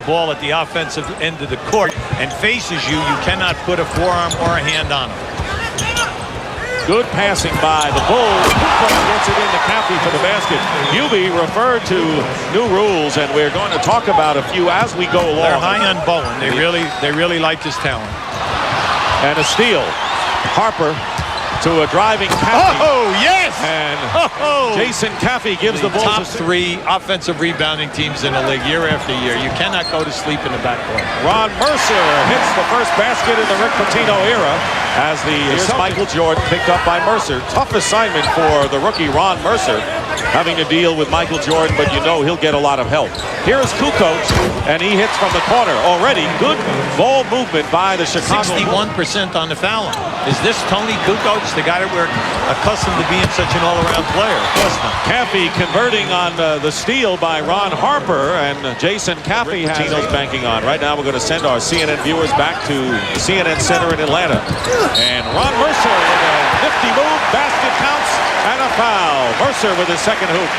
ball at the offensive end of the court and faces you, you cannot put a forearm or a hand on him. Good passing by the Bulls. Gets it into Caffey for the basket. Hubie referred to new rules, and we're going to talk about a few as we go along. They're high on Bowen. They really like his talent. And a steal. Harper to a driving Caffey. Oh, yes! And Jason Caffey gives the Bulls top 3 offensive rebounding teams in the league year after year. You cannot go to sleep in the backcourt. Ron Mercer hits the first basket in the Rick Pitino era as here's Michael Jordan picked up by Mercer. Tough assignment for the rookie Ron Mercer, having to deal with Michael Jordan, but you know he'll get a lot of help. Here's Kukoc, and he hits from the corner. Already good ball movement by the Chicago. 61% on the foul line. Is this Tony Kukoc, the guy that we're accustomed to being such an all-around player? Of course not. Caffey converting on the steal by Ron Harper, and Jason Caffey has Pitino's banking on. Right now we're going to send our CNN viewers back to the CNN Center in Atlanta. And Ron Mercer with a nifty move, basket counts, and a foul. Mercer with his second hoop.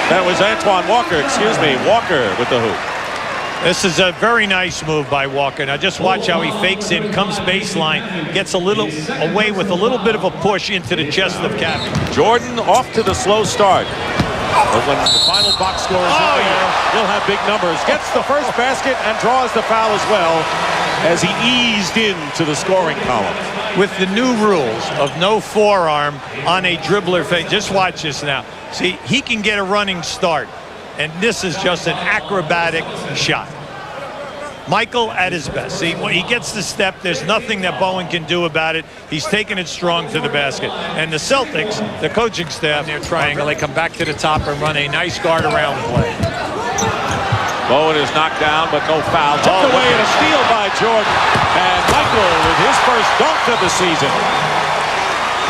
That was Antoine Walker, excuse me, Walker with the hoop. This is a very nice move by Walker. Now just watch how he fakes in, comes baseline, gets a little away with a little bit of a push into the chest of Caffey. Jordan off to the slow start. But when the final box score is in there, he'll have big numbers. Gets the first basket and draws the foul as well as he eased into the scoring column. With the new rules of no forearm on a dribbler fake, just watch this now. See, he can get a running start, and this is just an acrobatic shot. Michael at his best. See, when he gets the step, there's nothing that Bowen can do about it. He's taking it strong to the basket. And the Celtics, the coaching staff, their triangle, they come back to the top and run a nice guard around play. Bowen is knocked down, but no foul. Took away and a steal by Jordan. And Michael with his first dunk of the season.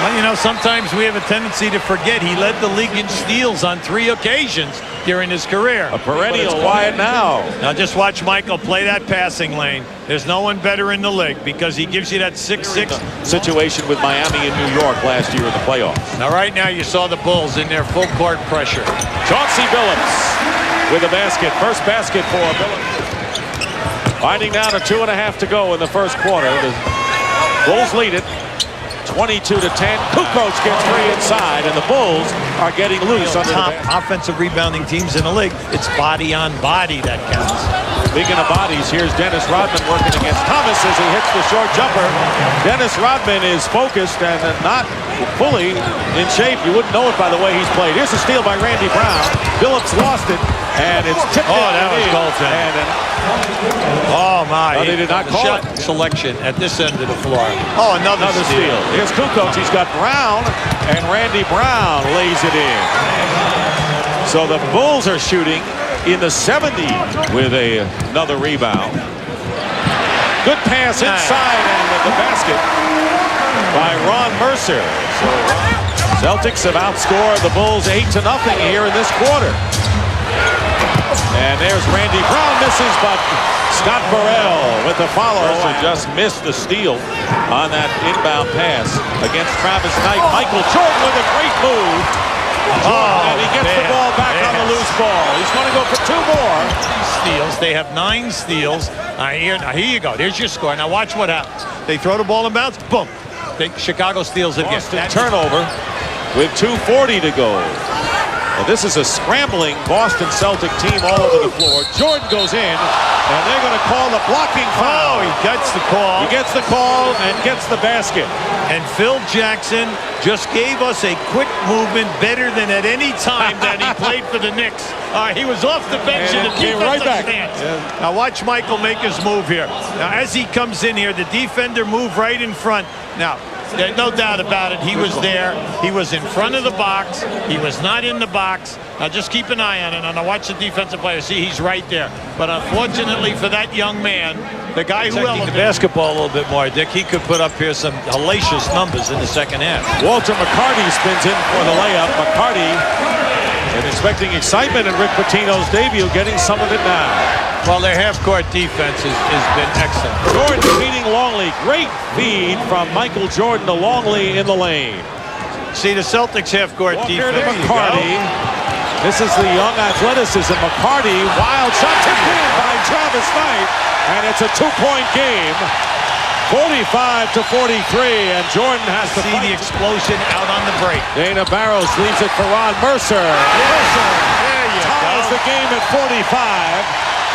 Well, you know, sometimes we have a tendency to forget he led the league in steals on 3 occasions during his career. A perennial Wyatt now. Now just watch Michael play that passing lane. There's no one better in the league because he gives you that 6-6 situation with Miami and New York last year in the playoffs. Now right now you saw the Bulls in their full court pressure. Chauncey Billups with a basket. First basket for Billups. Winding down to 2.5 to go in the first quarter. The Bulls lead it 22-10. Kukoc gets free inside, and the Bulls are getting loose under top offensive rebounding teams in the league. It's body on body that counts. Speaking of bodies, here's Dennis Rodman working against Thomas as he hits the short jumper. Dennis Rodman is focused and not fully in shape. You wouldn't know it by the way he's played. Here's a steal by Randy Brown. Billups lost it, and it's tipped in. That was goaltending. Oh my! No, they did not call it. Selection at this end of the floor. Oh, another steal. Here's Kukoc. He's got Brown, and Randy Brown lays it in. So the Bulls are shooting in the 70s with another rebound. Good pass inside and the basket by Ron Mercer. So Celtics have outscored the Bulls 8-0 here in this quarter. And there's Randy Brown, misses, but Scott Burrell with the follow. Mercer just missed the steal on that inbound pass against Travis Knight. Michael Jordan with a great move. And he gets the ball back on the loose ball. He's going to go for 2 more. Steals. They have 9 steals. Here you go. There's your score. Now watch what happens. They throw the ball in bounds. Boom. Chicago steals it again. Boston turnover with 2:40 to go. Well, this is a scrambling Boston Celtic team all over the floor. Jordan goes in, and they're going to call the blocking foul. He gets the call. He gets the call and gets the basket. And Phil Jackson just gave us a quick movement better than at any time that he played for the Knicks. He was off the bench in the defensive stance. Yeah. Now watch Michael make his move here. Now as he comes in here, the defender moved right in front. Now, there's no doubt about it. He was there. He was in front of the box. He was not in the box. Now just keep an eye on it. Now watch the defensive player. See, he's right there. But unfortunately for that young man, the guy who elevated the basketball a little bit more, Dick, he could put up here some hellacious numbers in the second half. Walter McCarty spins in for the layup. McCarty, and expecting excitement in Rick Pitino's debut, getting some of it now. Well, their half-court defense has been excellent. Jordan feeding Longley. Great feed from Michael Jordan to Longley in the lane. See, the Celtics half-court defense. To McCarty. This is the young athleticism. McCarty, wild shot tipped in by Travis Knight, and it's a 2-point game. 45-43, and Jordan has to See fight. the explosion out on the break. Dana Barros leaves it for Ron Mercer. There you Ties go. the game at 45.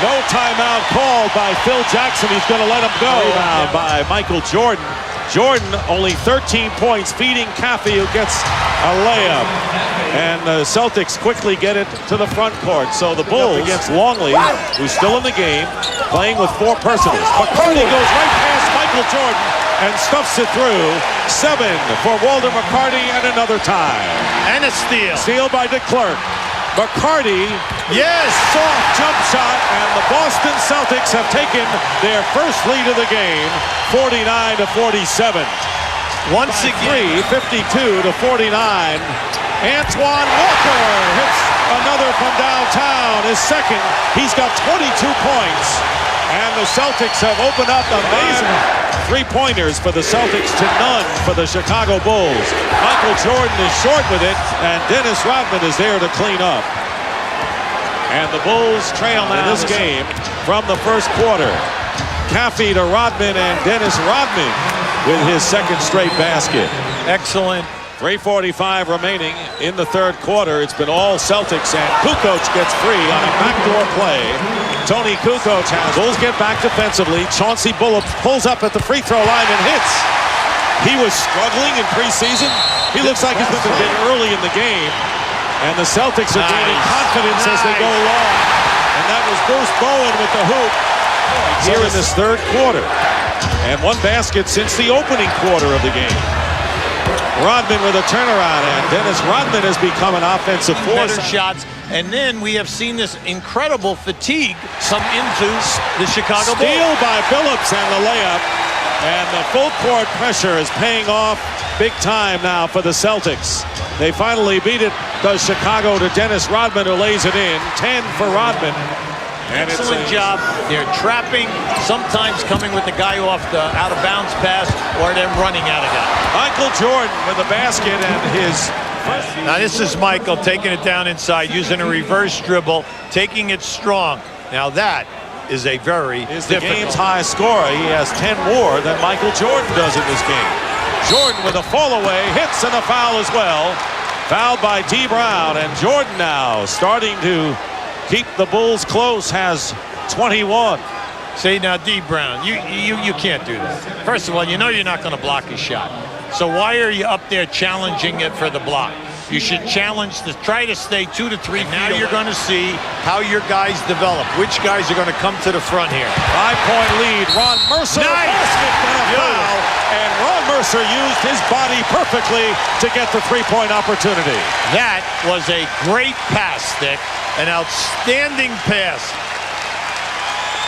No timeout called by Phil Jackson. He's going to let him go. Rebound by Michael Jordan. Jordan only 13 points, feeding Caffey, who gets a layup. And the Celtics quickly get it to the front court. So the Bulls against Longley, who's still in the game, playing with 4 personals. McCarty goes right past Michael Jordan and stuffs it through. 7 for Walter McCarty, and another tie. And a steal. Steal by DeClerc. McCarty, Yes. soft jump shot, and the Boston Celtics have taken their first lead of the game, 49-47. Once again. 52-49. Antoine Walker hits another from downtown, his second. He's got 22 points, and the Celtics have opened up amazing three-pointers for the Celtics to none for the Chicago Bulls. Michael Jordan is short with it, and Dennis Rodman is there to clean up. And the Bulls trail now in this game from the first quarter. Caffey to Rodman, and Dennis Rodman with his second straight basket. Excellent. 3:45 remaining in the third quarter. It's been all Celtics, and Kukoc gets free on a backdoor play. Tony Kukoc has. Bulls get back defensively. Chauncey Billups pulls up at the free throw line and hits. He was struggling in preseason. He looks like he's been a bit early in the game. And the Celtics are gaining confidence as they go along. And that was Bruce Bowen with the hoop here in this third quarter. And one basket since the opening quarter of the game. Rodman with a turnaround, and Dennis Rodman has become an offensive force. Better shots, and then we have seen this incredible fatigue come into the Chicago Bulls. Steal by Billups and the layup, and the full court pressure is paying off big time now for the Celtics. They finally beat it to Chicago, to Dennis Rodman, who lays it in. 10 for Rodman. And Excellent job. They're trapping, sometimes coming with the guy off the out-of-bounds pass, or them running out of that. Michael Jordan with a basket, and his Now this is Michael taking it down inside, using a reverse dribble, taking it strong. Now that is a very is the difficult. game's high scorer. He has 10 more than Michael Jordan does in this game. Jordan with a fall away, hits, and a foul as well. Fouled by D. Brown, and Jordan now starting to keep the Bulls close, has 21. See, now, D. Brown, you can't do that. First of all, you know you're not going to block his shot. So why are you up there challenging it for the block? You should challenge to try to stay 2 to 3 feet. Now you're going to see how your guys develop. Which guys are going to come to the front here? 5-point lead. Ron Mercer. Nice. Basket and a foul. And Ron Mercer used his body perfectly to get the three-point opportunity. That was a great pass, Stick. An outstanding pass.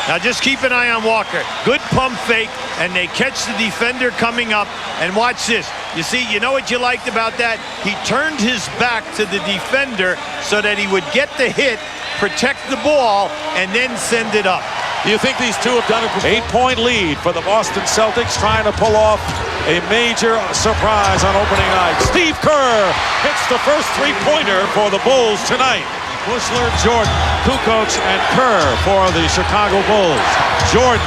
Now just keep an eye on Walker. Good pump fake, and they catch the defender coming up. And watch this. You see, you know what you liked about that? He turned his back to the defender so that he would get the hit, protect the ball, and then send it up. Do you think these two have done it before? 8-point lead for the Boston Celtics, trying to pull off a major surprise on opening night. Steve Kerr hits the first three-pointer for the Bulls tonight. Bushler, Jordan, Kukoc, and Kerr for the Chicago Bulls. Jordan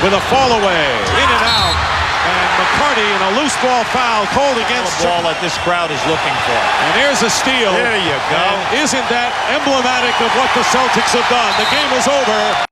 with a fall away, in and out, and McCarty in a loose ball foul called against The ball that this crowd is looking for. And here's a steal. There you go. And isn't that emblematic of what the Celtics have done? The game is over.